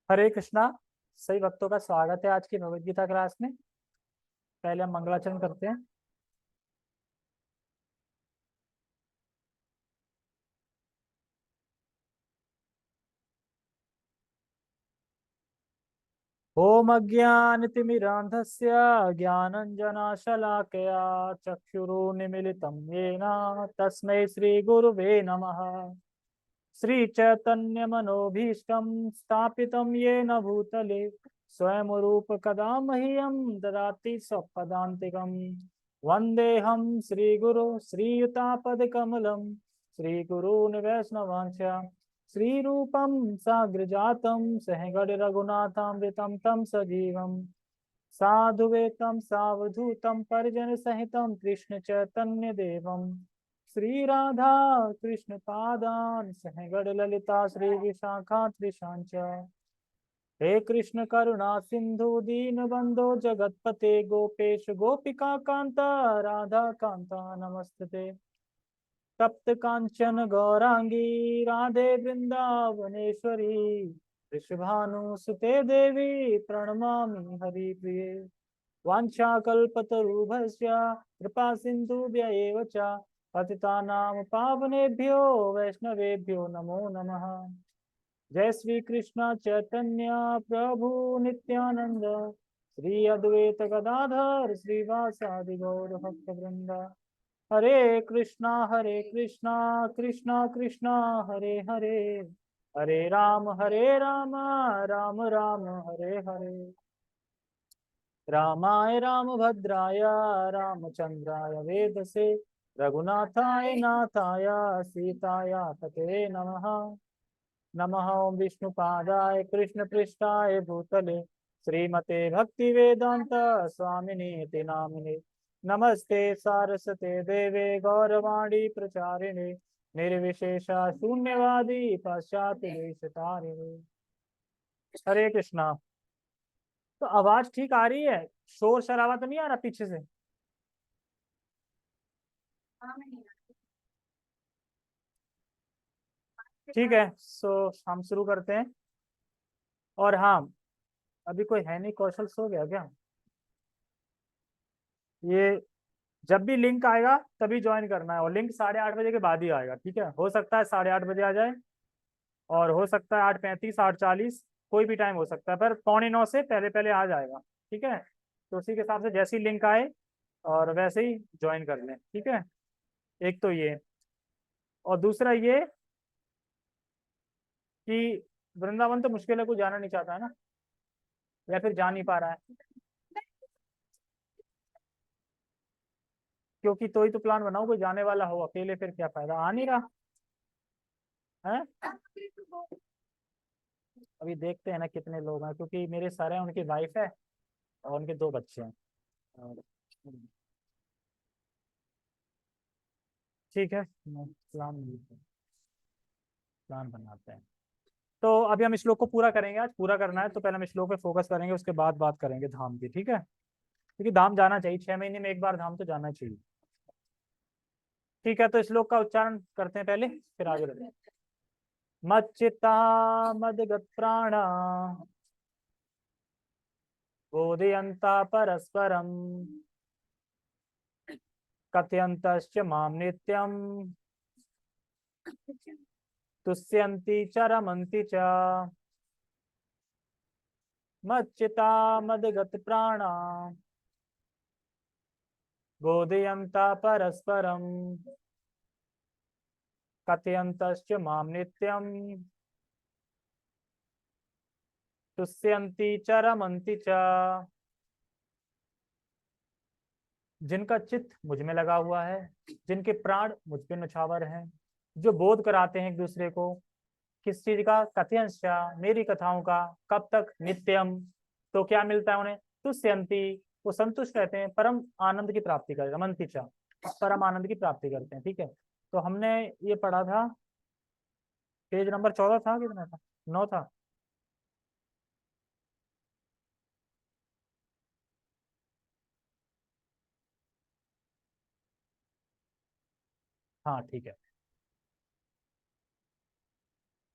हरे कृष्णा। सही भक्तों का स्वागत है आज की भगवद गीता क्लास में। पहले हम मंगलाचरण करते हैं। ओम अज्ञानतिमिरान्धस्य ज्ञानञ्जनशलाकया चक्षुरुन्मीलितं येन तस्मै श्रीगुरुवे नमः। श्रीचैतन्यमनोभीष्टं स्थापितं येन भूतले स्वयं रूप कदा मह्यं ददाति स्वपदान्तिकं। वन्देऽहं श्रीगुरो श्रीयुतापदकमलं श्रीगुरून् वैष्णवांश्च श्रीरूपं साग्रजातं सहगण रघुनाथामृतं तं सजीवम् साधुवेतं सावधूतं परिजनसहितं कृष्ण चैतन्य देवं श्री राधा कृष्ण पादान सहगण ललिता श्री विशाखा त्रिशांच। हे कृष्ण करुणा सिंधु दीन बंधो जगतपते गोपेश गोपिका कांता राधा कांता नमस्ते। तप्त कांचन गौरांगी राधे वृंदावनेश्वरी वृषभानुसुते देवी प्रणमामि हरिप्रिये। वाञ्छाकल्पतरुभ्यश्च कृपा सिन्धुभ्य एव च पतितानां पावनेभ्यो वैष्णवेभ्यो नमो नमः। जय श्री कृष्ण चैतन्य प्रभु नित्यानंद श्री अद्वैत गदाधर श्रीवासादि गौर भक्तवृंद। हरे कृष्णा कृष्णा कृष्णा हरे हरे हरे राम राम राम हरे हरे। रामाय रामभद्राय रामचंद्राय वेदसे रघुनाथाय नाथाय सीताय पते नमः। नमः ओं विष्णुपादाय कृष्णपृष्ठाय भूतले श्रीमते भक्तिवेदांत स्वामिने इति नामिने। नमस्ते सारस्वते देवे गौरवाणी प्रचारिणे निर्विशेषा शून्यवादी पाश्चात्य देशतारिणे। हरे कृष्णा। तो आवाज ठीक आ रही है? शोर शराबा तो नहीं आ रहा पीछे से? ठीक है, हम शुरू करते हैं। और हाँ, अभी कोई है नहीं, कौशल सो गया क्या? ये जब भी लिंक आएगा तभी ज्वाइन करना है, और लिंक 8:30 बजे के बाद ही आएगा। ठीक है, हो सकता है 8:30 बजे आ जाए, और हो सकता है 8:35, 8:40, कोई भी टाइम हो सकता है, पर 8:45 से पहले पहले आ जाएगा। ठीक है, तो उसी के हिसाब से जैसी लिंक आए और वैसे ही ज्वाइन कर लें। ठीक है, एक तो ये, और दूसरा ये कि वृंदावन तो मुश्किल है, कोई जाना नहीं चाहता है ना, या फिर जा नहीं पा रहा है। क्योंकि तो ही तो प्लान बनाओ, कोई जाने वाला हो, अकेले फिर क्या फायदा, आ नहीं रहा है। अभी देखते हैं ना कितने लोग हैं, क्योंकि मेरे सर हैं, उनकी वाइफ है और उनके 2 बच्चे हैं। और ठीक है, प्लान बनाते हैं। तो अभी हम श्लोक को पूरा करेंगे, आज पूरा करना है, तो पहले हम श्लोक पे फोकस करेंगे, उसके बाद बात करेंगे धाम की। ठीक है, क्योंकि धाम जाना चाहिए, 6 महीने में एक बार धाम तो जाना चाहिए। ठीक है, तो श्लोक का उच्चारण करते हैं पहले, फिर आगे बढ़ते हैं। मच्चित्ता मदगत प्राणा बोधयन्ता परस्परम कथयन्तश्च मां नित्यं तुष्यन्ति च रमन्ति च। मच्चिता मदगत प्राणा बोधयन्ता परस्परम कथयन्तश्च मां नित्यं तुष्यन्ति च रमन्ति च। जिनका चित्त मुझ में लगा हुआ है, जिनके प्राण मुझ पे नछावर हैं, जो बोध कराते हैं एक दूसरे को, किस चीज का? कथयंश, मेरी कथाओं का। कब तक? नित्यम। तो क्या मिलता है उन्हें? तुष्यंती, वो संतुष्ट रहते हैं, परम आनंद की प्राप्ति कर, रमंती च, परम आनंद की प्राप्ति करते हैं। ठीक है, तो हमने ये पढ़ा था, पेज नंबर 14 था, कितना था? 9 था। हाँ ठीक है,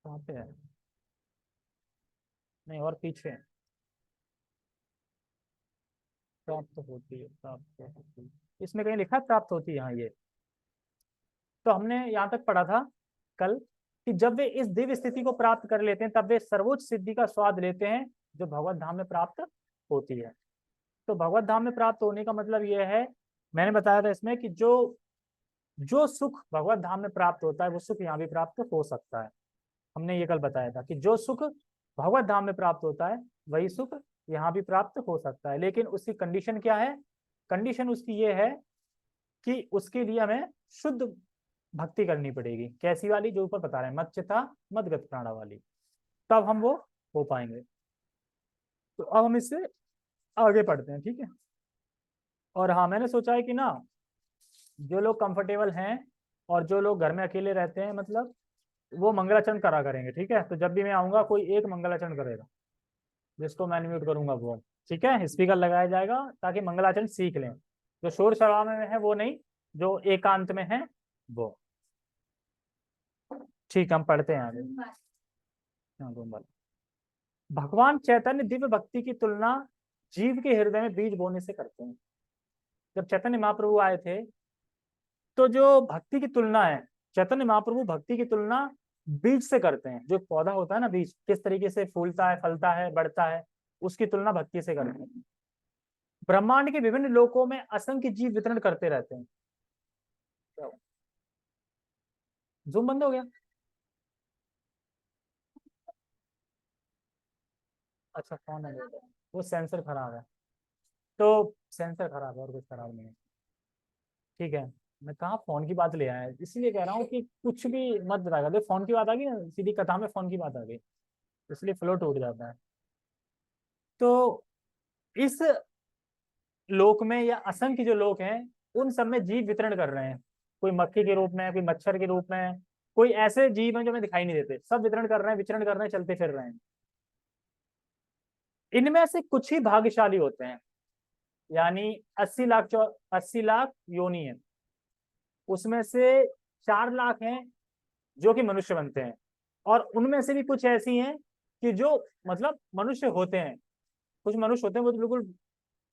कहाँ पे है? नहीं और पीछे प्राप्त होती है, प्राप्त होती है, इसमें कहीं लिखा है प्राप्त होती है यहाँ ये। तो हमने यहाँ तक पढ़ा था कल कि जब वे इस दिव्य स्थिति को प्राप्त कर लेते हैं तब वे सर्वोच्च सिद्धि का स्वाद लेते हैं जो भगवत धाम में प्राप्त होती है। तो भगवत धाम में प्राप्त होने का मतलब यह है, मैंने बताया था इसमें कि जो जो सुख भगवत धाम में प्राप्त होता है वो सुख यहाँ भी प्राप्त हो सकता है। हमने ये कल बताया था कि जो सुख भगवत धाम में प्राप्त होता है वही सुख यहाँ भी प्राप्त हो सकता है, लेकिन उसकी कंडीशन क्या है? कंडीशन उसकी ये है कि उसके लिए हमें शुद्ध भक्ति करनी पड़ेगी। कैसी वाली? जो ऊपर बता रहे हैं, मच्चिता मदगत प्राणा वाली, तब हम वो हो पाएंगे। तो अब हम इससे आगे पढ़ते हैं, ठीक है। और हाँ, मैंने सोचा है कि ना जो लोग कंफर्टेबल हैं और जो लोग घर में अकेले रहते हैं, मतलब वो मंगलाचरण करा करेंगे, ठीक है। तो जब भी मैं आऊंगा कोई एक मंगलाचरण करेगा, जिसको मैं म्यूट करूंगा वो, ठीक है। स्पीकर लगाया जाएगा ताकि मंगलाचरण सीख लें। जो शोर शराबे में है वो नहीं, जो एकांत में है वो। ठीक, हम पढ़ते हैं आगे। हाँ, भगवान चैतन्य दिव्य भक्ति की तुलना जीव के हृदय में बीज बोने से करते हैं। जब चैतन्य महाप्रभु आए थे तो जो भक्ति की तुलना है, चैतन्य महाप्रभु भक्ति की तुलना बीज से करते हैं। जो पौधा होता है ना, बीज किस तरीके से फूलता है, फलता है, बढ़ता है, उसकी तुलना भक्ति से करते हैं। ब्रह्मांड के विभिन्न लोकों में असंख्य जीव वितरण करते रहते हैं। जूम बंद हो गया? अच्छा, फोन है, वो सेंसर खराब है। तो सेंसर खराब है और कुछ खराब नहीं है, ठीक है। मैं कहा फोन की बात ले आया, इसीलिए कह रहा हूँ कि कुछ भी मत बताएगा। देख, फोन की बात आ गई ना, सीधी कथा में फोन की बात आ गई, इसलिए फ्लो टूट जाता है। तो इस लोक में या असंख्य जो लोक हैं उन सब में जीव वितरण कर रहे हैं। कोई मक्खी के रूप में, कोई मच्छर के रूप में, कोई ऐसे जीव हैं जो हमें दिखाई नहीं देते, सब वितरण कर रहे हैं, विचरण कर रहे हैं, चलते फिर रहे हैं। इनमें से कुछ ही भाग्यशाली होते हैं, यानी 80 लाख योनि है, उसमें से 4 लाख हैं जो कि मनुष्य बनते हैं, और उनमें से भी कुछ ऐसी हैं कि जो मतलब मनुष्य होते हैं। कुछ मनुष्य होते हैं वो तो बिल्कुल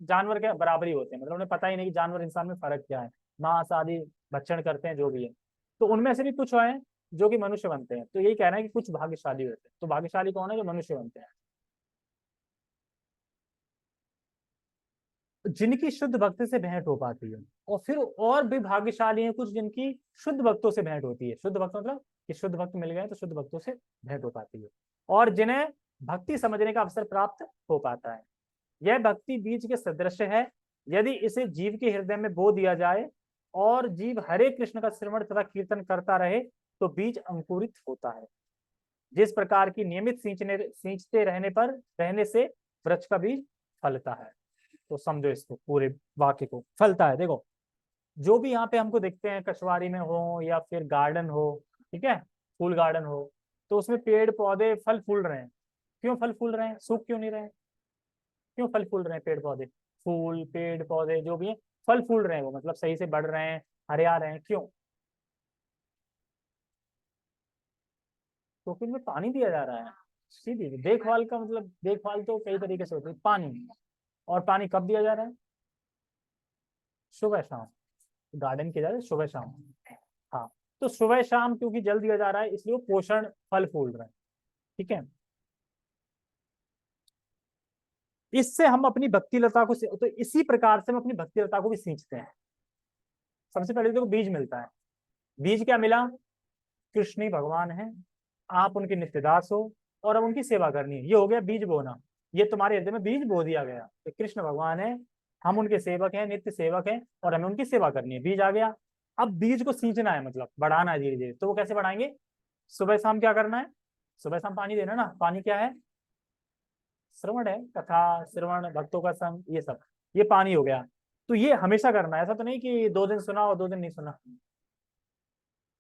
जानवर के बराबर ही होते हैं, मतलब उन्हें पता ही नहीं कि जानवर इंसान में फर्क क्या है, मांस आदि भक्षण करते हैं जो भी है। तो उनमें से भी कुछ हैं जो कि मनुष्य बनते हैं। तो यही कहना है कि कुछ भाग्यशाली होते हैं। तो भाग्यशाली कौन है? जो मनुष्य बनते हैं, जिनकी शुद्ध भक्ति से भेंट हो पाती है। और फिर और भी भाग्यशाली हैं कुछ जिनकी शुद्ध भक्तों से भेंट होती है। शुद्ध भक्त मतलब कि शुद्ध भक्त मिल गए तो शुद्ध भक्तों से भेंट हो पाती है, और जिन्हें भक्ति समझने का अवसर प्राप्त हो पाता है। यह भक्ति बीज के सदृश है। यदि इसे जीव के हृदय में बो दिया जाए और जीव हरे कृष्ण का श्रवण तथा कीर्तन करता रहे तो बीज अंकुरित होता है। जिस प्रकार की नियमित सींचते रहने से वृक्ष का बीज फलता है। तो समझो इसको, पूरे वाक्य को, फलता है। देखो, जो भी यहाँ पे हमको दिखते हैं, कछवारी में हो या फिर गार्डन हो, ठीक है, फूल गार्डन हो, तो उसमें पेड़ पौधे फल फूल रहे हैं। क्यों फल फूल रहे हैं? सूख क्यों नहीं रहे हैं? क्यों फल फूल रहे हैं? पेड़ पौधे, फूल पेड़ पौधे जो भी है, फल फूल रहे हैं, वो मतलब सही से बढ़ रहे हैं, हरिया रहे हैं। क्यों? क्योंकि उनमें पानी दिया जा रहा है। सीधी देखभाल का मतलब, देखभाल तो कई तरीके से होती है। पानी, और पानी कब दिया जा रहा है? सुबह शाम। गार्डन की जा रहा है सुबह शाम। हाँ, तो सुबह शाम क्योंकि जल दिया जा रहा है इसलिए वो पोषण फल फूल रहे हैं, ठीक है। इससे हम अपनी भक्ति लता को, तो इसी प्रकार से हम अपनी भक्ति लता को भी सींचते हैं। सबसे पहले देखो, बीज मिलता है। बीज क्या मिला? कृष्ण ही भगवान है, आप उनके नित्यदास हो और अब उनकी सेवा करनी है। ये हो गया बीज बोना। ये तुम्हारे हृदय में बीज बो दिया गया कि कृष्ण भगवान है, हम उनके सेवक हैं, नित्य सेवक हैं, और हमें उनकी सेवा करनी है। बीज आ गया। अब बीज को सींचना है, मतलब बढ़ाना है धीरे धीरे। तो वो कैसे बढ़ाएंगे? सुबह शाम क्या करना है? सुबह शाम पानी देना ना। पानी क्या है? श्रवण है, कथा श्रवण, भक्तों का संग, ये सब, ये पानी हो गया। तो ये हमेशा करना है, ऐसा तो नहीं कि 2 दिन सुना और 2 दिन नहीं सुना।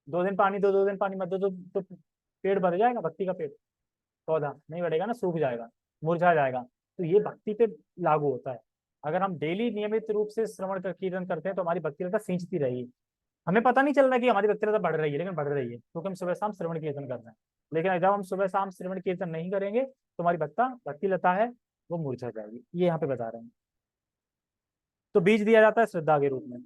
2 दिन पानी दो, 2 दिन पानी मत दो, तो पेड़ बढ़ जाएगा? भक्ति का पेड़, पौधा नहीं बढ़ेगा ना, सूख जाएगा, मुरझा जाएगा। तो ये भक्ति पे लागू होता है। अगर हम डेली नियमित रूप से श्रवण कीर्तन करते हैं तो हमारी भक्ति लता सींचती रहेगी, हमें पता नहीं चल रहा कि हमारी भक्तिलता बढ़ रही है, लेकिन बढ़ रही है क्योंकि हम सुबह शाम श्रवण कीर्तन कर रहे हैं। लेकिन जब हम सुबह शाम श्रवण कीर्तन नहीं करेंगे तो हमारी भक्तिलता है वो मुरझा जाएगी, ये यहाँ पे बता रहे हैं। तो बीज दिया जाता है श्रद्धा के रूप में।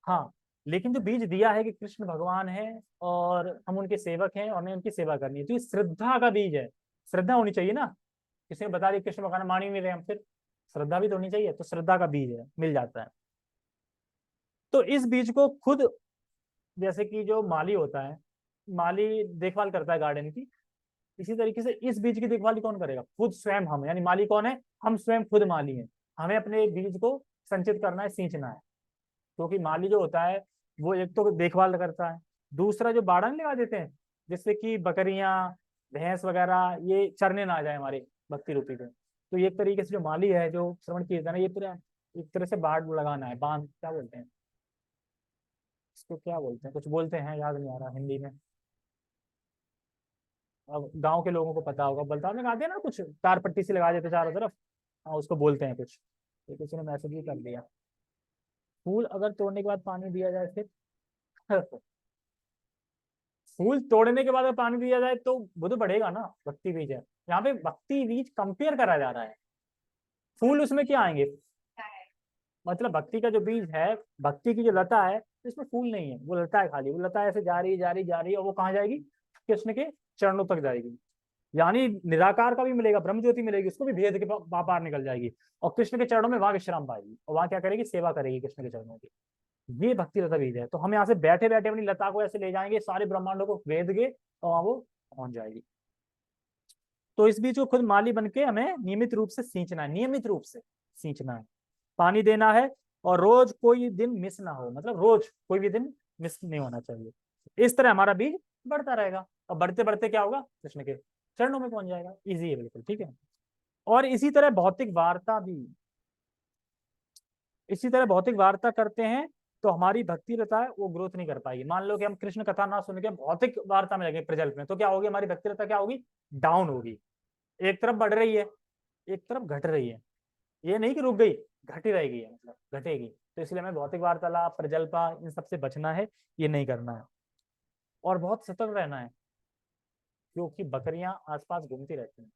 हाँ, लेकिन जो बीज दिया है कि कृष्ण भगवान है और हम उनके सेवक हैं और हमें उनकी सेवा करनी है, तो ये श्रद्धा का बीज है। श्रद्धा होनी चाहिए ना, किसी ने बता दी कृष्ण भगवान मान ही नहीं रहे हम, फिर श्रद्धा भी तो होनी चाहिए, तो श्रद्धा का बीज है, मिल जाता है। तो इस बीज को खुद, जैसे कि जो माली होता है, माली देखभाल करता है गार्डन की, इसी तरीके से इस बीज की देखभाल कौन करेगा? खुद स्वयं हम, यानी माली कौन है? हम स्वयं खुद माली हैं। हमें अपने बीज को संचित करना है, सींचना है। क्योंकि माली जो होता है वो एक तो देखभाल करता है, दूसरा जो बाड़ा नहीं लगा देते हैं जिससे कि बकरियां भैंस वगैरह ये चरने ना आ जाए हमारे भक्ति रूपी पे, तो ये एक तरीके से जो माली है, जो श्रवण कीर्तन है, ये पूरा एक तरह से बाड़ लगाना है, बांध क्या बोलते हैं इसको, क्या बोलते हैं, कुछ बोलते हैं, याद नहीं आ रहा हिंदी में। अब गांव के लोगों को पता होगा, बलताल में लगाते हैं ना कुछ तार पट्टी से लगा देते चारों तरफ। हाँ, उसको बोलते हैं कुछ। तो किसी ने मैसेज भी कर दिया। फूल अगर तोड़ने के बाद पानी दिया जाए फिर फूल तोड़ने के बाद अगर पानी दिया जाए तो बुध बढ़ेगा ना, भक्ति बीज है। यहाँ पे भक्ति बीज कंपेयर करा जा रहा है, फूल उसमें क्या आएंगे? मतलब भक्ति का जो बीज है, भक्ति की जो लता है, इसमें फूल नहीं है, वो लता है खाली। वो लता ऐसे जा रही जा रही जा रही है और वो कहाँ जाएगी? कृष्ण के चरणों तक जाएगी। यानी निराकार का भी मिलेगा, ब्रह्म ज्योति मिलेगी, उसको भी भेद के पार निकल जाएगी और कृष्ण के चरणों में वहां विश्राम पाएगी और वहां क्या करेगी? सेवा करेगी कृष्ण के चरणों की। ये भक्ति लता बीज है। तो हम यहाँ से बैठे बैठे अपनी लता को ऐसे ले जाएंगे सारे ब्रह्मांडों को वेद के और वहां वो पहुंच जाएगी। तो इस बीज को खुद माली बन के हमें नियमित रूप से सींचना है, नियमित रूप से सींचना है, पानी देना है, और रोज कोई दिन मिस ना हो, मतलब रोज कोई भी दिन मिस नहीं होना चाहिए। इस तरह हमारा बीज बढ़ता रहेगा और बढ़ते बढ़ते क्या होगा? कृष्ण के चरणों में पहुंच जाएगा। इजी है बिल्कुल, ठीक है। और इसी तरह भौतिक वार्ता करते हैं तो हमारी भक्ति लता है वो ग्रोथ नहीं कर पाएगी। मान लो कि हम कृष्ण कथा ना सुन के भौतिक वार्ता में लगे प्रजल्प में, तो क्या होगी? हमारी भक्ति लता क्या होगी? डाउन होगी। एक तरफ बढ़ रही है, एक तरफ घट रही है। ये नहीं कि रुक गई, घटी रहेगी, मतलब घटेगी। तो इसलिए हमें भौतिक वार्तालाप, प्रजल्पा, इन सबसे बचना है, ये नहीं करना है। और बहुत सतर्क रहना है क्योंकि बकरियां आसपास घूमती रहती हैं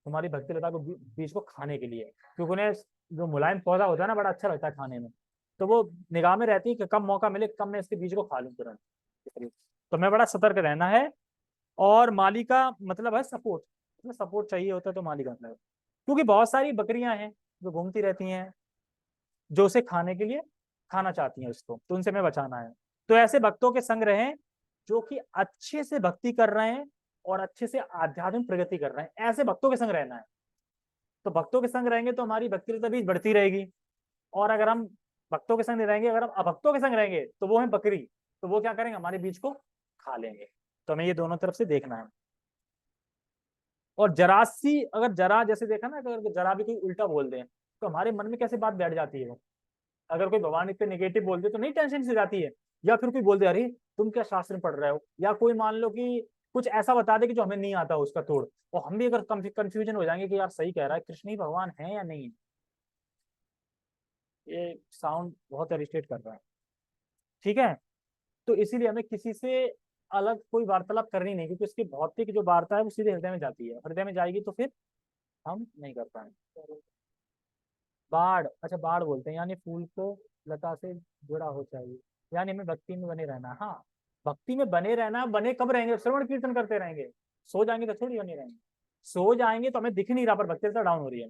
तुम्हारी भक्ति लता को बीज को खाने के लिए, क्योंकि उन्हें जो मुलायम पौधा होता है ना, बड़ा अच्छा लगता है खाने में, तो वो निगाह में रहती है कि कब मौका मिले, कब मैं इसके बीज को खा लूं तुरंत। तो हमें बड़ा सतर्क रहना है। और माली का मतलब है सपोर्ट, सपोर्ट चाहिए होता है तो माली का मतलब है। क्योंकि बहुत सारी बकरियां हैं जो घूमती रहती हैं, जो उसे खाने के लिए खाना चाहती हैं उसको, तो उनसे हमें बचाना है। तो ऐसे भक्तों के संग रहें जो कि अच्छे से भक्ति कर रहे हैं और अच्छे से आध्यात्मिक प्रगति कर रहे हैं, ऐसे भक्तों के संग रहना है। तो भक्तों के संग रहेंगे तो हमारी भक्ति तभी बढ़ती रहेगी। और अगर हम भक्तों के संग नहीं रहेंगे, अगर हम अभक्तों के संग रहेंगे तो वो है बकरी, तो वो क्या करेंगे? हमारे बीज को खा लेंगे। तो हमें ये दोनों तरफ से देखना है। और जरासी, अगर जरा जैसे देखा ना, अगर जरा भी कोई उल्टा बोल दे तो हमारे मन में कैसे बात बैठ जाती है। वो अगर कोई भगवान इतने नेगेटिव बोल दे तो नहीं टेंशन से जाती है। या फिर कोई बोल दे अरे तुम क्या शास्त्र में पढ़ रहे हो, या कोई मान लो कि कुछ ऐसा बता दे कि जो हमें नहीं आता उसका तोड़, और हम भी अगर कंफ्यूजन हो जाएंगे कि यार सही कह रहा है, कृष्ण ही भगवान है या नहीं है। ये साउंड बहुत इरिटेट कर रहा है, ठीक है। तो इसीलिए हमें किसी से अलग कोई वार्तालाप करनी नहीं, क्योंकि उसकी भौतिक जो वार्ता है वो सीधे हृदय में जाती है, हृदय में जाएगी तो फिर हम नहीं कर पाएंगे। बाढ़, अच्छा बाढ़ बोलते हैं, यानी फूल को लता से जुड़ा हो चाहिए, यानी हमें भक्ति में बने रहना। हाँ, भक्ति में बने रहना। बने कब रहेंगे? श्रवण कीर्तन करते रहेंगे। सो जाएंगे तो थोड़ी बने रहेंगे। सो जाएंगे तो हमें दिख नहीं रहा पर भक्ति डाउन हो रही है।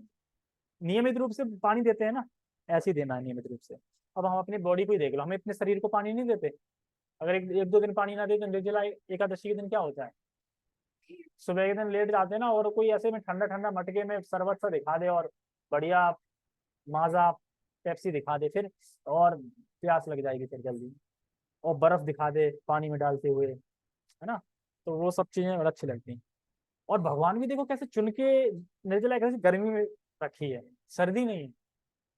नियमित रूप से पानी देते हैं ना, ऐसे ही देना है नियमित रूप से। अब हम अपनी बॉडी को ही देख लो, हम अपने शरीर को पानी नहीं देते। अगर एक दो दिन पानी ना दे तो निर्जला एकादशी के दिन क्या होता है? सुबह के दिन लेट जाते हैं ना, और कोई ऐसे में ठंडा ठंडा मटके में शरबत सा दिखा दे और बढ़िया माजा पेप्सी दिखा दे, फिर और प्यास लग जाएगी फिर जल्दी। और बर्फ दिखा दे पानी में डालते हुए, है ना। तो वो सब चीजें बड़ा अच्छी लगती हैं। और भगवान भी देखो कैसे चुन के निर्जला कैसे गर्मी में रखी है, सर्दी नहीं।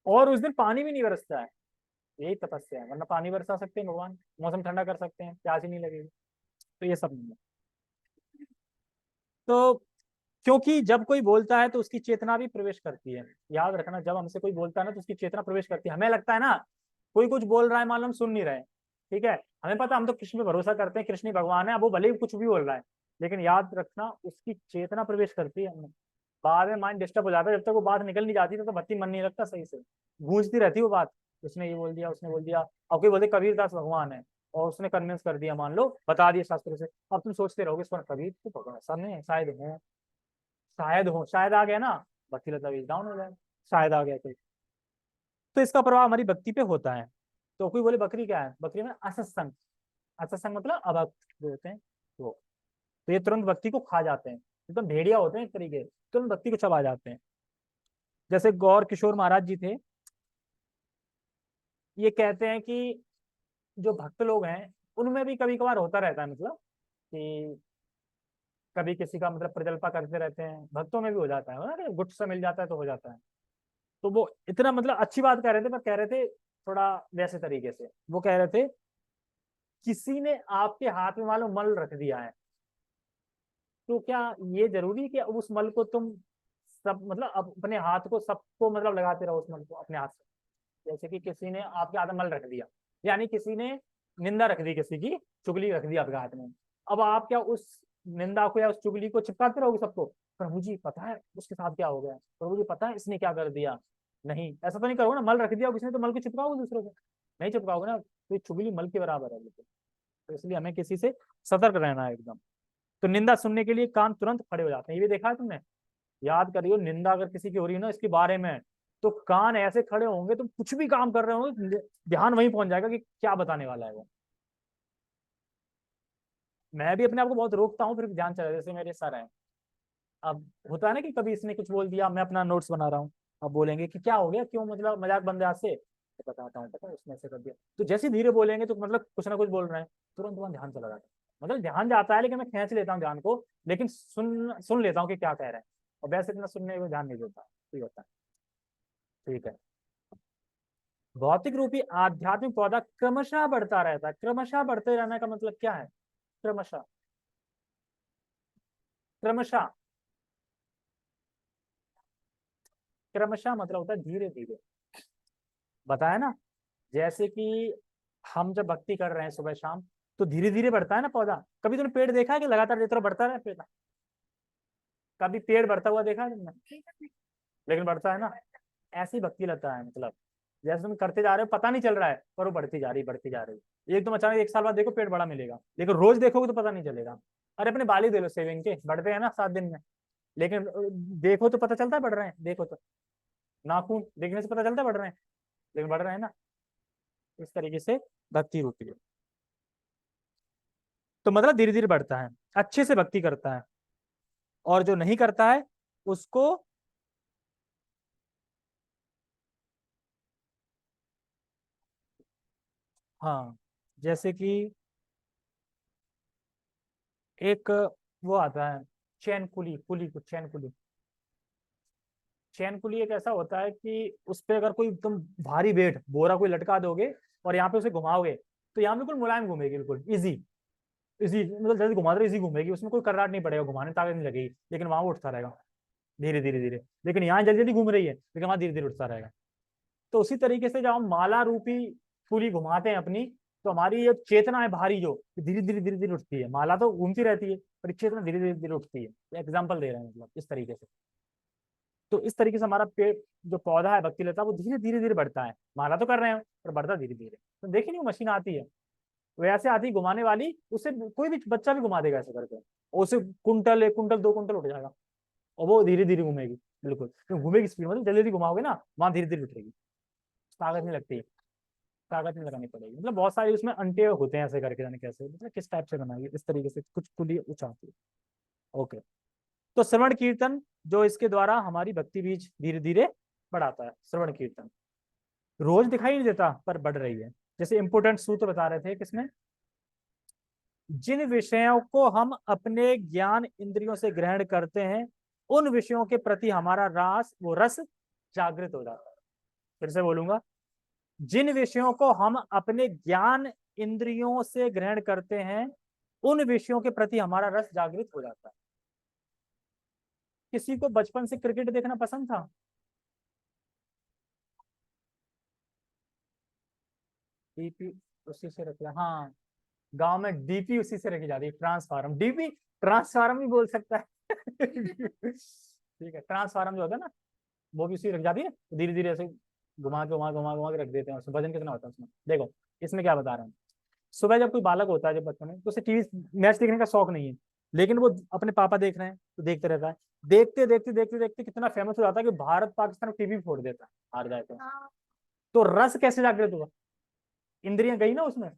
और उस दिन पानी भी नहीं बरसता है, यही तपस्या है। वरना पानी बरसा सकते हैं भगवान, मौसम ठंडा कर सकते हैं, प्यास ही नहीं लगेगी। तो ये सब नहीं है। तो क्योंकि जब कोई बोलता है तो उसकी चेतना भी प्रवेश करती है। याद रखना, जब हमसे कोई बोलता है ना तो उसकी चेतना प्रवेश करती है। हमें लगता है ना कोई कुछ बोल रहा है, मान लो हम सुन नहीं रहे, ठीक है, हमें पता, हम तो कृष्ण पे भरोसा करते हैं, कृष्ण ही भगवान है, अब वो भले ही कुछ भी बोल रहा है, लेकिन याद रखना उसकी चेतना प्रवेश करती है हमें। बाद में माइंड डिस्टर्ब हो जाता है, जब तक वो बात निकल नहीं जाती तो बत्ती मन नहीं लगता सही से, गूंजती रहती है वो बात, उसने ये बोल दिया, उसने बोल दिया। अब कोई बोलते कबीरदास भगवान है और उसने कन्विंस कर दिया, मान लो बता दिया शास्त्रों से, अब तुम सोचते रहोगे इस पर कबीर तो भगवान सब नहीं, शायद हो शायद आ गया ना, बत्ती लता डाउन हो जाए, शायद आ गया कोई। तो इसका प्रभाव हमारी भक्ति पे होता है। तो कोई बोले बकरी क्या है, बकरी में असत्संग, असत्संग मतलब अभक्त जो होते हैं वो, तो ये तुरंत भक्ति को खा जाते हैं, एकदम भेड़िया होते हैं एक तरीके से, तुरंत भक्ति को चबा जाते हैं। जैसे गौर किशोर महाराज जी थे, ये कहते हैं कि जो भक्त लोग हैं उनमें भी कभी कभार होता रहता है, मतलब कि कभी किसी का मतलब प्रजल्पा करते रहते हैं, भक्तों में भी हो जाता है, अरे गुट सा मिल जाता है तो हो जाता है। तो वो इतना मतलब अच्छी बात कह रहे थे, पर कह रहे थे थोड़ा वैसे तरीके से, वो कह रहे थे किसी ने आपके हाथ में मान लो मल रख दिया है, तो क्या ये जरूरी है कि अब उस मल को तुम सब मतलब अपने हाथ को सबको मतलब लगाते रहो उस मल को अपने हाथ से। जैसे कि किसी ने आपके हाथ में मल रख दिया, यानी किसी ने निंदा रख दी, किसी की चुगली रख दी आपके हाथ में, अब आप क्या उस निंदा को या उस चुगली को चिपकाते रहोगे सबको, प्रभु जी पता है उसके साथ क्या हो गया, प्रभु जी पता है इसने क्या कर दिया, नहीं ऐसा तो नहीं करोगे ना, मल रख दिया किसी ने तो मल को चिपकाओगे दूसरों को, नहीं चिपकाओगे ना, तो ये चुगली मल के बराबर है बिल्कुल। तो इसलिए हमें किसी से सतर्क रहना है एकदम। तो निंदा सुनने के लिए कान तुरंत खड़े हो जाते हैं, ये भी देखा है तुमने, याद करियो निंदा अगर किसी की हो रही है ना इसके बारे में, तो कान ऐसे खड़े होंगे, तुम कुछ भी काम कर रहे होंगे ध्यान वहीं पहुंच जाएगा कि क्या बताने वाला है वो। मैं भी अपने आप को बहुत रोकता हूँ, फिर भी ध्यान चला, जैसे मेरे सर हैं, अब होता है ना कि कभी इसने कुछ बोल दिया, मैं अपना नोट्स बना रहा हूँ, अब बोलेंगे कि क्या हो गया, क्यों मतलब मजाक बंदे आज से, तो बताता हूँ पता है उसने ऐसे कर दिया, तो जैसे धीरे बोलेंगे तो मतलब कुछ ना कुछ बोल रहे हैं, तुरंत वहां ध्यान चला जाता है, मतलब ध्यान जाता है लेकिन मैं खींच लेता हूँ ध्यान को, लेकिन सुन सुन लेता हूँ कि क्या कह रहे हैं, और वैसे इतना सुनने को ध्यान नहीं देता, ठीक होता है। ठीक है, भौतिक रूपी आध्यात्मिक पौधा क्रमशः बढ़ता रहता है, क्रमशः बढ़ते रहने का मतलब क्या है, क्रमशः, क्रमशः, क्रमशः मतलब होता है धीरे धीरे, बताया ना, जैसे कि हम जब भक्ति कर रहे हैं सुबह शाम, तो धीरे धीरे बढ़ता है ना पौधा, कभी तुमने पेड़ देखा है कि लगातार जितना बढ़ता रहे पेड़, कभी पेड़ बढ़ता हुआ देखा है तुमने, लेकिन बढ़ता है ना, ऐसी भक्ति लगता है, मतलब जैसे तुम करते जा रहे हो पता नहीं चल रहा है, पर वो बढ़ती जा रही, बढ़ती जा रही है, एकदम अचानक एक साल बाद देखो पेड़ बड़ा मिलेगा, लेकिन रोज देखोगे तो पता नहीं चलेगा। अरे अपने बाल ही दे लो सेविंग के, बढ़ते हैं ना 7 दिन में, लेकिन देखो तो पता चलता है बढ़ रहे हैं, देखो तो नाखून देखने से पता चलता है बढ़ रहे हैं, लेकिन बढ़ रहे हैं ना, इस तरीके से भक्ति होती है। तो मतलब धीरे धीरे बढ़ता है, अच्छे से भक्ति करता है, और जो नहीं करता है उसको, हाँ, जैसे कि एक वो आता है चैन कुली, कुली को चैन कुली, चैन कुली एक ऐसा होता है कि उस पे अगर कोई तुम भारी वेट बोरा कोई लटका दोगे और यहाँ पे उसे घुमाओगे, तो यहाँ बिल्कुल मुलायम घूमेगी, बिल्कुल इजी, इजी मतलब जल्दी घुमा दो इजी घूमेगी, उसमें कोई कर्राट नहीं पड़ेगा, घुमाने ताकत नहीं लगेगी, लेकिन वहां वो उठता रहेगा धीरे धीरे धीरे, लेकिन यहाँ जल्दी जल्दी घूम रही है लेकिन वहां धीरे धीरे उठता रहेगा। तो उसी तरीके से जब हम माला रूपी फूली घुमाते हैं अपनी, तो हमारी ये चेतना है भारी जो धीरे धीरे धीरे धीरे उठती है, माला तो घूमती रहती है पर चेतना धीरे धीरे धीरे उठती है, एग्जाम्पल दे रहे हैं मतलब इस तरीके से। तो इस तरीके से हमारा पेड़ जो पौधा है भक्ति लता वो धीरे धीरे धीरे बढ़ता है, माला तो कर रहे हैं पर बढ़ता धीरे धीरे, तो देखिए नहीं वो मशीन आती है वैसे आती है घुमाने वाली, उससे कोई भी बच्चा भी घुमा देगा ऐसे करके, और उससे कुंटल 1 कुंटल 2 कुंटल उठ जाएगा, और वो धीरे धीरे घूमेगी, बिल्कुल तो घूमेगी स्पीड, मतलब जल्दी जल्दी घुमाओगे ना वहां धीरे धीरे उठेगी, ताकत नहीं लगती, ताकत नहीं लगानी पड़ेगी, मतलब बहुत सारे उसमें अंटे होते हैं ऐसे करके, जाने कैसे मतलब किस टाइप से बनाएगी, इस तरीके से कुछ कुली उचाती है। ओके, तो श्रवण कीर्तन जो इसके द्वारा हमारी भक्ति बीज धीरे धीरे बढ़ाता है, श्रवण कीर्तन रोज दिखाई नहीं देता पर बढ़ रही है। जैसे इंपोर्टेंट सूत्र बता रहे थे किसमें, जिन विषयों को हम अपने ज्ञान इंद्रियों से ग्रहण करते हैं उन विषयों के प्रति हमारा रस जागृत हो जाता है। फिर से बोलूंगा, जिन विषयों को हम अपने ज्ञान इंद्रियों से ग्रहण करते हैं उन विषयों के प्रति हमारा रस जागृत हो जाता है। किसी को बचपन से क्रिकेट देखना पसंद था, उसी से रख लिया, हाँ। गांव में डीपी उसी से रखी जाती है, ट्रांसफार्म, डीपी ट्रांसफार्म भी बोल सकता है। ठीक है, ट्रांसफार्म जो होता है ना, वो भी उसी रख जाती है, धीरे धीरे ऐसे घुमा के घुमा घुमा घुमा के रख देते हैं, उसमें वजन कितना होता है उसमें। देखो इसमें क्या बता रहे हैं, सुबह जब कोई बालक होता है, जब बचपन में, तो उसे टीवी मैच देखने का शौक नहीं है, लेकिन वो अपने पापा देख रहे हैं तो देखते रहता है, देखते देखते देखते देखते कितना फेमस हो जाता है कि भारत पाकिस्तान टीवी फोड़ देता है, हार जाए तो रस कैसे जागृत हुआ, इंद्रियां गई ना उसमें,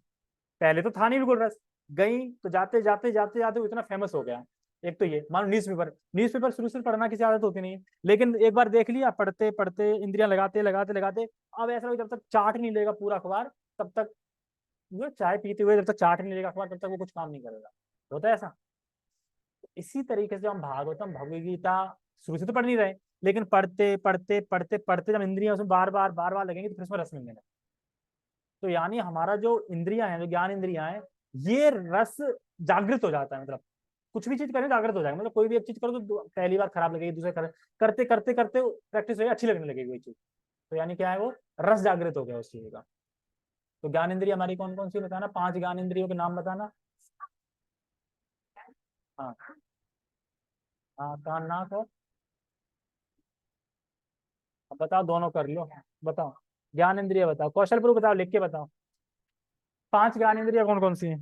पहले तो था नहीं बिल्कुल रस, गई तो जाते जाते जाते जाते वो इतना फेमस हो गया। एक तो ये मानो न्यूज़पेपर, न्यूज़पेपर शुरू से पढ़ना किसी आदत होती नहीं है, लेकिन एक बार देख लिया, पढ़ते पढ़ते इंद्रियां लगाते लगाते लगाते, अब ऐसा जब तक चाट नहीं लेगा पूरा अखबार, तब तक, वो चाय पीते हुए जब तक चाट नहीं लेगा अखबार, तब तक वो कुछ काम नहीं करेगा, होता है ऐसा। इसी तरीके से हम भागवतम भगवद गीता शुरू से तो पढ़ नहीं रहे, लेकिन पढ़ते पढ़ते पढ़ते पढ़ते जब इंद्रियां उसमें बार बार लगेंगी तो फिर उसमें रस मिलने लगेगा। तो यानी हमारा जो इंद्रियां हैं, जो ज्ञान इंद्रियां हैं, ये रस जागृत हो जाता है, मतलब कुछ भी चीज करें जागृत हो जाएगा, मतलब कोई भी एक चीज करो तो पहली बार खराब लगेगी, दूसरे करते करते करते प्रैक्टिस होगी, अच्छी लगने लगेगी वही चीज, तो यानी क्या है, वो रस जागृत हो गया उस चीज का। तो ज्ञान इंद्रिय हमारी कौन कौन सी बताना, 5 ज्ञान इंद्रियों के नाम बताना। हाँ हाँ, कान नाक और, अब बताओ, दोनों कर लो, बताओ, ज्ञान इंद्रिय बताओ, कौशल प्रभु बताओ, लिख के बताओ, 5 ज्ञान इंद्रिया कौन कौन सी है।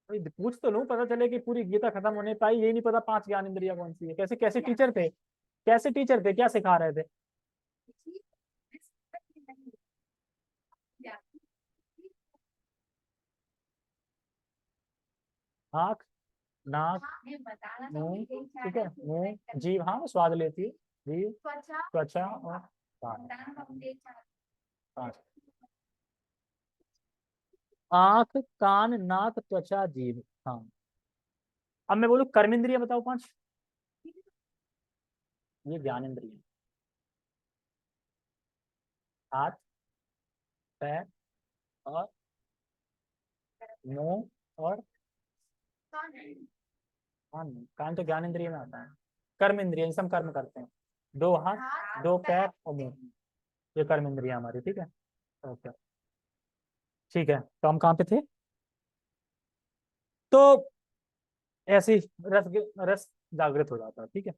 भाई पूछ तो लूं, पता चले कि पूरी गीता खत्म होने पाई, ये नहीं पता 5 ज्ञान इंद्रिया कौन सी है, कैसे कैसे टीचर थे, कैसे टीचर थे, क्या सिखा रहे थे। आँख, नाक, मुंह, ठीक है, मुंह, जीभ, हाँ वो स्वाद लेती है, जीभ, त्वचा और कान, पांच, आँख, कान, नाक, त्वचा, जीभ, हाँ। अब मैं बोलूं कर्म इंद्रिय बताओ 5, ये ज्ञान इंद्रिय, हाथ, पैर और मुंह और कान, कान तो ज्ञान इंद्रिय में आता है, कर्म इंद्रिय, जिसे हम कर्म करते हैं, 2 हाथ, 2 पैर और मुंह, ये कर्म इंद्रिय हमारी, ठीक है। ओके, ठीक है, तो हम कहाँ पे थे, तो ऐसे ही रस, रस जागृत हो जाता है, ठीक है।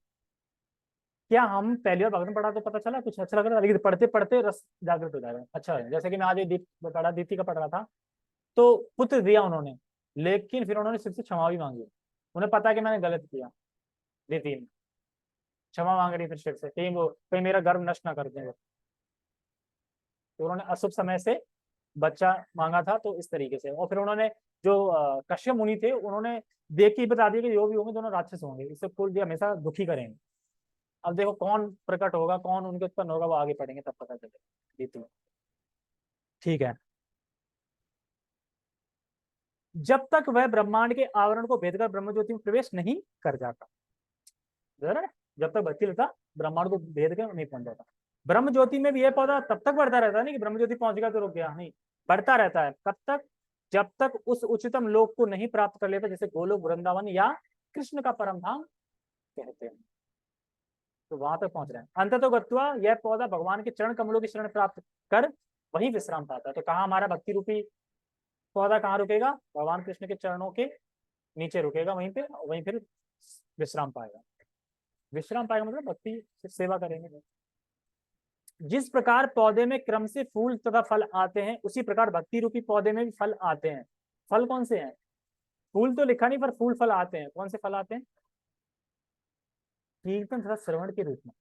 क्या हम पहली बार भागवत पढ़ा तो पता चला कुछ अच्छा लग रहा था, लेकिन पढ़ते पढ़ते रस जागृत हो जाएगा, अच्छा है। जैसे कि मैं आज ये दीप पढ़ा, दीप्ति का पढ़ रहा था, तो पुत्र दिया उन्होंने, लेकिन फिर उन्होंने सिर्फ से क्षमा भी मांगी, उन्हें पता है कि मैंने गलत किया, दीप्ति ने क्षमा मांग रही फिर शिव से, कहीं मेरा गर्व नष्ट ना कर दें, तो उन्होंने अशुभ समय से बच्चा मांगा था, तो इस तरीके से। और फिर उन्होंने जो कश्यप मुनि थे, उन्होंने देख के ही बता दिया कि जो भी होंगे दोनों राक्षस होंगे, इससे कुल भी हमेशा दुखी करेंगे। अब देखो कौन प्रकट होगा, कौन उनके उत्पन्न होगा, वो आगे पढ़ेंगे तब पता चलेगा, रीति में। ठीक है, जब तक वह ब्रह्मांड के आवरण को भेदकर ब्रह्मज्योति में प्रवेश नहीं कर जाता, जब तक भक्ति लता ब्रह्मांड को भेद के नहीं पहुंच जाता। ब्रह्म ज्योति में भी यह पौधा तब तक बढ़ता रहता है, नहीं कि ब्रह्म ज्योति पहुंच गया तो रुक गया, नहीं, बढ़ता रहता है, कब तक, जब तक उस उच्चतम लोक को नहीं प्राप्त कर लेता, जैसे गोलोक, वृंदावन या कृष्ण का परम धाम कहते हैं, तो वहां तक पहुंच रहे हैं। अंत तो गत्वा यह पौधा भगवान के चरण कमलों की शरण प्राप्त कर वही विश्राम पाता है। तो कहा हमारा भक्ति रूपी पौधा कहाँ रुकेगा, भगवान कृष्ण के चरणों के नीचे रुकेगा, वहीं पे, वहीं फिर विश्राम पाएगा। विश्राम पाएगा मतलब भक्ति से सेवा करेंगे। जिस प्रकार पौधे में क्रम से फूल तथा फल आते हैं, उसी प्रकार भक्ति रूपी पौधे में भी फल आते हैं। फल कौन से हैं, फूल तो लिखा नहीं, पर फूल फल आते हैं, कौन से फल आते हैं, कीर्तन तथा श्रवण के रूप में।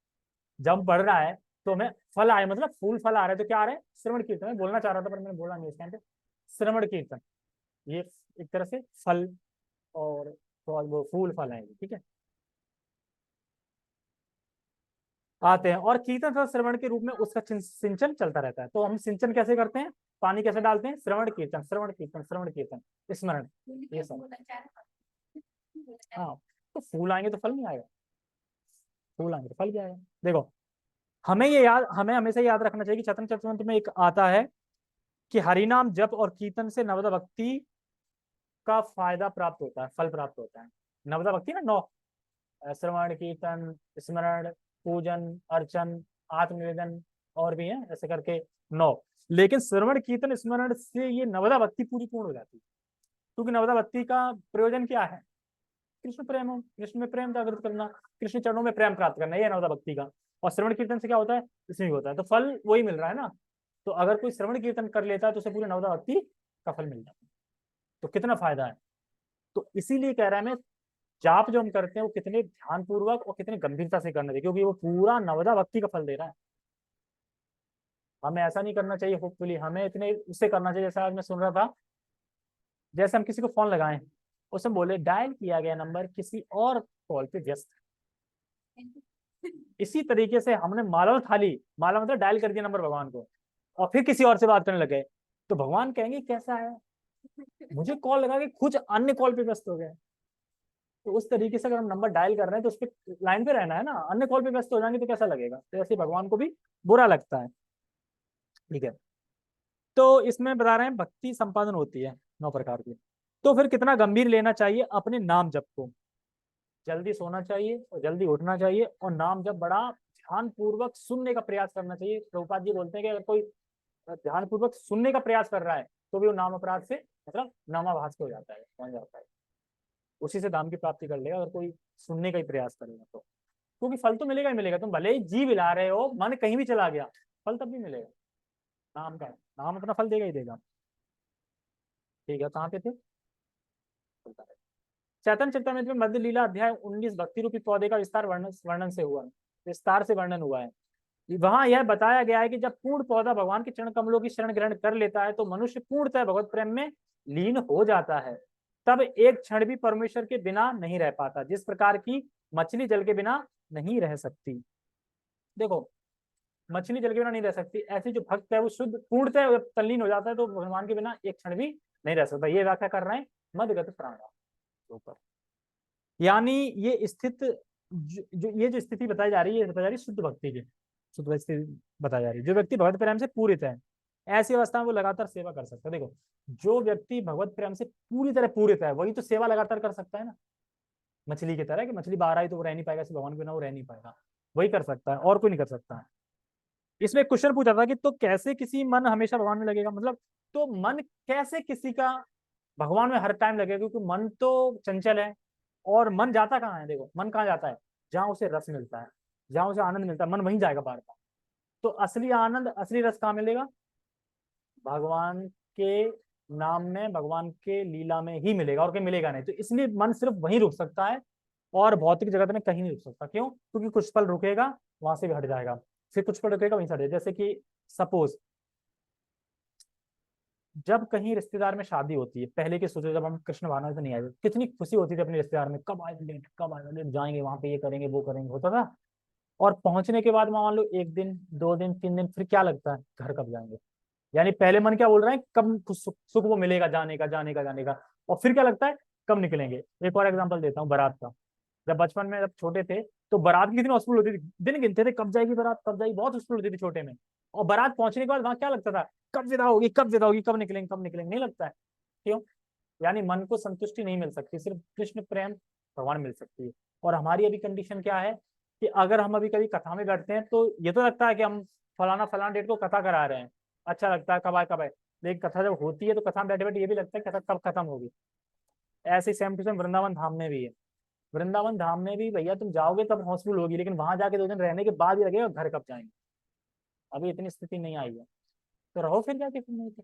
जब बढ़ रहा है तो हमें फल आए, मतलब फूल फल आ रहे हैं, तो क्या आ रहे हैं, श्रवण कीर्तन। मैं बोलना चाह रहा था पर मैंने बोला नहीं इस टाइम पे, श्रवण कीर्तन, ये एक तरह से फल और वो फूल फल है, ठीक है, आते हैं। और कीर्तन तथा श्रवण के रूप में उसका सिंचन चलता रहता है। तो हम सिंचन कैसे करते हैं, पानी कैसे डालते हैं, श्रवण कीर्तन श्रवण कीर्तन श्रवण कीर्तन स्मरण, ये सब। हाँ, तो फूल आएंगे तो फल नहीं आएगा, फूल आएंगे तो फल भी आएगा। देखो, हमें हमेशा याद रखना चाहिए कि चतन चतुर्थ में एक आता है कि हरिनाम जप और कीर्तन से नवदा भक्ति का फायदा प्राप्त होता है, फल प्राप्त होता है। नवदा भक्ति ना, 9, श्रवण कीर्तन स्मरण पूजन अर्चन आत्मनिवेदन, और भी है ऐसे करके 9। लेकिन श्रवण कीर्तन स्मरण से ये नवदा भक्ति पूरी पूर्ण हो जाती है, क्योंकि नवदा भक्ति का प्रयोजन क्या है? कृष्ण प्रेम हो, कृष्ण में प्रेम जागृत करना, कृष्ण चरणों में प्रेम प्राप्त करना, ये नवदा भक्ति का। और श्रवण कीर्तन से क्या होता है? इसमें भी होता है, तो फल वही मिल रहा है ना। तो अगर कोई श्रवण कीर्तन कर लेता है तो उसे पूरी नवदा भक्ति का फल मिल जाता है, तो कितना फायदा है। तो इसीलिए कह रहा है मैं, जाप जो हम करते हैं वो कितने ध्यानपूर्वक और कितनी गंभीरता से करना चाहिए, क्योंकि वो पूरा नवदा भक्ति का फल दे रहा है। हमें ऐसा नहीं करना चाहिए, होपफुली हमें इतने उससे करना चाहिए। जैसा आज मैं सुन रहा था, जैसे हम किसी को फोन लगाएं, उसमें बोले डायल किया गया नंबर किसी और कॉल पे व्यस्त है। इसी तरीके से हमने माला थाली, माला मतलब डायल कर दिया नंबर भगवान को, और फिर किसी और से बात करने लगे, तो भगवान कहेंगे कैसा है, मुझे कॉल लगा के कुछ अन्य कॉल पे व्यस्त हो गए। तो उस तरीके से अगर हम नंबर डायल कर रहे हैं तो उस पर लाइन पे रहना है ना, अन्य कॉल पे व्यस्त हो जाएंगे तो कैसा लगेगा, तो ऐसे भगवान को भी बुरा लगता है। ठीक है, तो इसमें बता रहे हैं भक्ति संपादन होती है 9 प्रकार की। तो फिर कितना गंभीर लेना चाहिए अपने नाम जप को, जल्दी सोना चाहिए और जल्दी उठना चाहिए, और नाम जप बड़ा ध्यान पूर्वक सुनने का प्रयास करना चाहिए। प्रभुपाद जी बोलते हैं कि अगर कोई ध्यान पूर्वक सुनने का प्रयास कर रहा है तो भी वो नाम अपराध से मतलब नामाभास हो जाता है, बन जाता है, उसी से नाम की प्राप्ति कर लेगा अगर कोई सुनने का ही प्रयास करेगा तो। क्योंकि फल तो मिलेगा ही मिलेगा, तुम भले ही जी बिला रहे हो, मन कहीं भी चला गया, फल तब भी मिलेगा नाम का, नाम अपना फल देगा ही देगा। ठीक है, कहाँ पे थे? चैतन्य चरितमृत में मध्य लीला अध्याय 19 भक्ति रूपी पौधे का विस्तार वर्णन से हुआ है, विस्तार से वर्णन हुआ है। वहां यह बताया गया है कि जब पूर्ण पौधा भगवान के चरण कमलों की शरण ग्रहण कर लेता है तो मनुष्य पूर्णतः भगवत प्रेम में लीन हो जाता है। तब एक क्षण भी परमेश्वर के बिना नहीं रह पाता, जिस प्रकार की मछली जल के बिना नहीं रह सकती। देखो, मछली जल के बिना नहीं रह सकती, ऐसी जो भक्त है वो शुद्ध पूर्णतः तल्लीन हो जाता है, तो भगवान के बिना एक क्षण भी नहीं रह सकता। ये व्याख्या कर रहे हैं मदगत प्राणा के ऊपर। यानी ये स्थित ये जो स्थिति बताई जा रही है, बताई जा रही है शुद्ध भक्ति की, शुद्ध स्थिति बताई जा रही है। जो व्यक्ति भगवत प्रेम से पूरित है, ऐसी अवस्था में वो लगातार सेवा कर सकता है। देखो, जो व्यक्ति भगवत प्रेम से पूरी तरह पूरित है वही तो सेवा लगातार कर सकता है ना। मछली की तरह, कि मछली बाहर आई तो वो रह नहीं पाएगा, भगवान के बिना वो रह नहीं पाएगा, वही कर सकता है और कोई नहीं कर सकता है। इसमें क्वेश्चन पूछा था कि तो कैसे किसी मन हमेशा भगवान में लगेगा, मतलब तो मन कैसे किसी का भगवान में हर टाइम लगेगा, क्योंकि मन तो चंचल है। और मन जाता कहाँ है? देखो, मन कहाँ जाता है? जहां उसे रस मिलता है, जहां उसे आनंद मिलता है, मन वहीं जाएगा बार बार। तो असली आनंद, असली रस कहाँ मिलेगा? भगवान के नाम में, भगवान के लीला में ही मिलेगा, और कहीं मिलेगा नहीं। तो इसलिए मन सिर्फ वहीं रुक सकता है, और भौतिक जगत में कहीं नहीं रुक सकता। क्यों? क्योंकि कुछ पल रुकेगा, वहां से भी हट जाएगा, फिर कुछ पल रुकेगा, वहीं से हट जाएगा। जैसे कि सपोज जब कहीं रिश्तेदार में शादी होती है, पहले की सोचो, जब हम कृष्ण भावना से नहीं आए, कितनी खुशी होती थी अपने रिश्तेदार में, कब आए लेट, कब आए लेट, जाएंगे वहां पे, ये करेंगे वो करेंगे, होता था। और पहुंचने के बाद मान लो 1 दिन 2 दिन 3 दिन, फिर क्या लगता है, घर कब जाएंगे। यानी पहले मन क्या बोल रहा है, कब सुख सुख वो मिलेगा, जाने का जाने का जाने का। और फिर क्या लगता है, कब निकलेंगे। एक और एग्जांपल देता हूँ, बारात का। जब बचपन में, जब छोटे थे, तो बारात की कितनी हाउसफुल होती थी, दिन गिनते थे कब जाएगी बारात, कब जाएगी, बहुत हाउसफुल होती थी छोटे में। और बारात पहुंचने के बाद वहां क्या लगता था, कब विदा होगी, कब विदा होगी, कब निकलेंगे, कब निकलेंगे, नहीं लगता है। क्यों? यानी मन को संतुष्टि नहीं मिल सकती, सिर्फ कृष्ण प्रेम भगवान मिल सकती है। और हमारी अभी कंडीशन क्या है कि अगर हम अभी कभी कथा में बैठते हैं तो ये तो लगता है कि हम फलाना फलाना डेट को कथा करा रहे हैं, अच्छा लगता है, कब आए कब आए। लेकिन कथा जब होती है तो कथा में बैठे बैठे ये भी लगता है कथा कब खत्म होगी। ऐसे सेम टू सेम वृंदावन धाम में भी है। वृंदावन धाम में भी भैया तुम जाओगे तब हाउसफुल होगी, लेकिन वहां जाके 2 दिन रहने के बाद ही लगेगा घर कब जाएंगे। अभी इतनी स्थिति नहीं आई है, तो रहो फिर जाके, फिर नहीं तो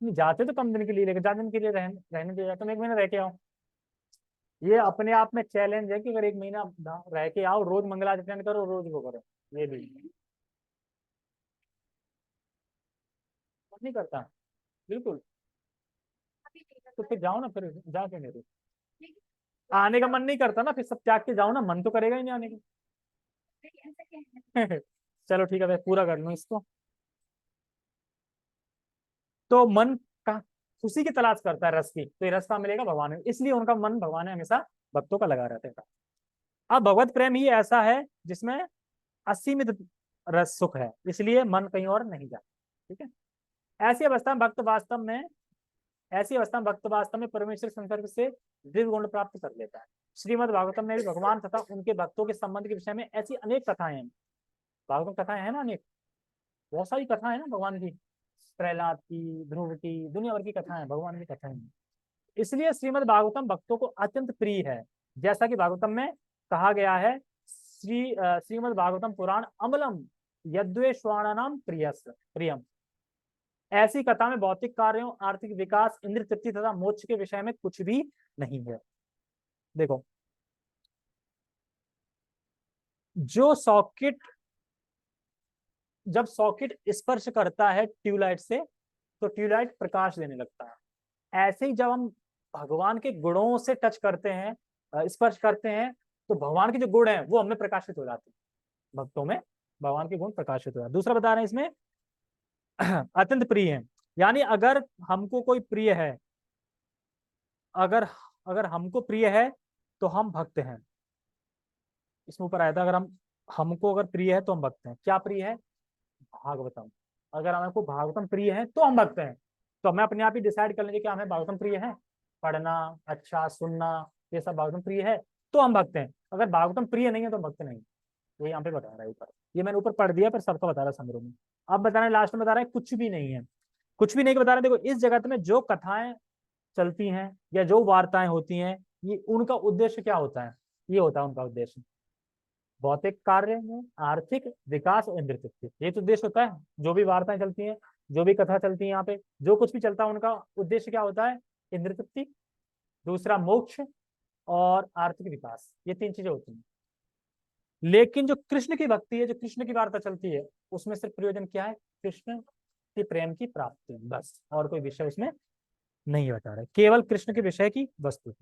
नहीं जाते तो कम दिन के लिए, लेकिन 4 दिन के लिए रहने दिया जाए, तुम 1 महीना रह के आओ। ये अपने आप में चैलेंज है कि अगर 1 महीना रह के आओ, रोज मंगला अटेंड करो, रोज वो करो, ये भी मन नहीं करता बिल्कुल। तो फिर जाओ ना, फिर जाके मेरे आने का मन नहीं करता ना, फिर सब त्याग के जाओ ना, मन तो करेगा ही नहीं आने का। चलो ठीक है, मैं पूरा कर लूँ इसको। तो मन का खुशी की तलाश करता है रस की, तो ये रस का मिलेगा भगवान में, इसलिए उनका मन भगवान में हमेशा भक्तों का लगा रहता है। अब भगवत प्रेम ही ऐसा है जिसमें असीमित रस सुख है, इसलिए मन कहीं और नहीं जाता। ठीक है, ऐसी अवस्था में भक्त वास्तव में, ऐसी अवस्था में भक्त वास्तव में परमेश्वर संसर्ग से दिव्य गुण प्राप्त कर लेता है। श्रीमद् भागवतम में भी भगवान तथा उनके भक्तों के संबंध के विषय में ऐसी अनेक कथाएं हैं भागवत कथाएं है ना अनेक, बहुत सारी कथाएं है ना भगवान की, प्रहलाद की, ध्रुव की, दुनिया भर की कथाएं हैं, भगवान की कथाएं हैं। इसलिए श्रीमद् भागवतम भक्तों को अत्यंत प्रिय है। जैसा कि भागवतम में कहा गया है, श्रीमद् भागवतम पुराण अमलम यद्वेश्वाणानाम प्रियम। ऐसी कथा में भौतिक कार्यों, आर्थिक विकास, इंद्र तृप्ति तथा मोक्ष के विषय में कुछ भी नहीं है। देखो, जो सॉकेट, जब सॉकेट स्पर्श करता है ट्यूबलाइट से तो ट्यूबलाइट प्रकाश देने लगता है। ऐसे ही जब हम भगवान के गुणों से टच करते हैं, स्पर्श करते हैं, तो भगवान के जो गुण हैं वो हमें प्रकाशित हो जाते हैं, भक्तों में भगवान के गुण प्रकाशित हो जाते हैं। दूसरा बता रहे हैं इसमें अत्यंत प्रिय है, यानी अगर हमको कोई प्रिय है, अगर अगर हमको प्रिय है तो हम भक्त हैं। इसमें ऊपर आया था, अगर हमको अगर प्रिय है तो हम भक्त हैं। क्या प्रिय है? भागवतम। अगर हमको भागवतम प्रिय है तो हम भक्त हैं। तो हमें अपने आप ही डिसाइड कर लेंगे कि हमें भागवतम प्रिय है, पढ़ना, अच्छा सुनना, ये सब भागवतम प्रिय है तो हम भक्त हैं। अगर भागवतम प्रिय नहीं है तो हम भक्त नहीं। ये यहाँ पे बता रहा है ऊपर, ये मैंने ऊपर पढ़ दिया पर सबका बता रहा समझो में। अब बता रहे लास्ट में बता रहे हैं कुछ भी नहीं है। कुछ भी नहीं बता रहे। देखो, इस जगत में जो कथाएं चलती हैं या जो वार्ताएं होती हैं, ये उनका उद्देश्य क्या होता है? ये होता है उनका उद्देश्य भौतिक कार्य में आर्थिक विकास और इंद्र तृप्ति, ये तो उद्देश्य होता है। जो भी वार्ताएं चलती हैं, जो भी कथा चलती है, यहाँ पे जो कुछ भी चलता है, उनका उद्देश्य क्या होता है? इंद्र तृप्ति, दूसरा मोक्ष और आर्थिक विकास, ये तीन चीजें होती हैं। लेकिन जो कृष्ण की भक्ति है, जो कृष्ण की वार्ता चलती है, उसमें सिर्फ प्रयोजन क्या है? कृष्ण के प्रेम की प्राप्ति, बस। और कोई विषय उसमें नहीं बता रहे, केवल कृष्ण के विषय की वस्तु।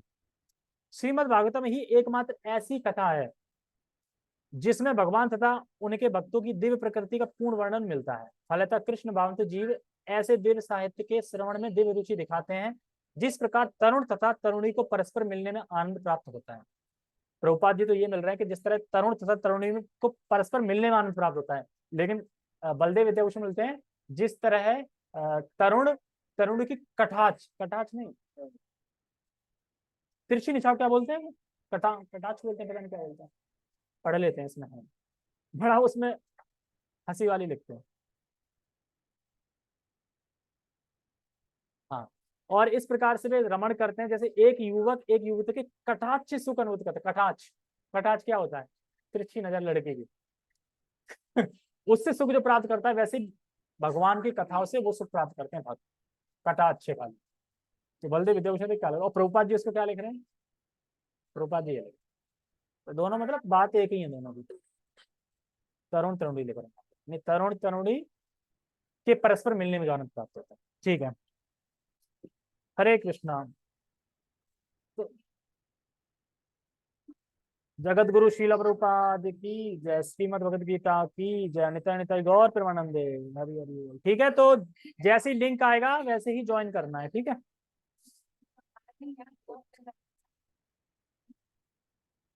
श्रीमद् भागवतम ही एकमात्र ऐसी कथा है जिसमें भगवान तथा उनके भक्तों की दिव्य प्रकृति का पूर्ण वर्णन मिलता है। फलतः कृष्ण भावंत जीव ऐसे दिव्य साहित्य के श्रवण में दिव्य रुचि दिखाते हैं, जिस प्रकार तरुण तथा तरुणी को परस्पर मिलने में आनंद प्राप्त होता है। प्रभुपाद जी तो ये मिल रहा है कि जिस तरह तरुण तथा तरुणी को परस्पर मिलने में आनंद प्राप्त होता है, लेकिन बलदेव विद्याभूषण मिलते हैं जिस तरह है तरुण तरुणी की कटाक्ष, कटाक्ष नहीं, तिरछी निछाव क्या बोलते हैं? कटाक्ष बोलते हैं, पता नहीं क्या बोलते हैं, पढ़ लेते हैं इसमें। हम बड़ा उसमें हंसी वाली लिखते हैं। हाँ, और इस प्रकार से वे रमण करते हैं, जैसे एक युवक एक युवती के कटाक्ष सुख अनुभूत करते हैं। कटाक्ष, कटाक्ष क्या होता है? तिरछी नजर लड़के की उससे सुख जो प्राप्त करता है, वैसे भगवान की कथाओं से वो सुख प्राप्त करते हैं भक्त। कटाक्ष वाली तो बलदेव विद्याभूषण क्या लगा, और प्रभुपाद जी उसको क्या लिख रहे हैं? प्रभुपाद जी है, तो दोनों मतलब बात एक ही है दोनों की। तरुण तरुणी लिख रहे हैं, तरुण तरुणी के परस्पर मिलने में जो आनंद प्राप्त होता है। ठीक है, हरे कृष्णा। तो जगत गुरु शील प्रभुपाद की जय, श्रीमद भगवद गीता की जय, नित्य नित्य गौर प्रेमानंदे, हरि हरि बोल। ठीक है, तो जैसे ही लिंक आएगा वैसे ही ज्वाइन करना है, ठीक है।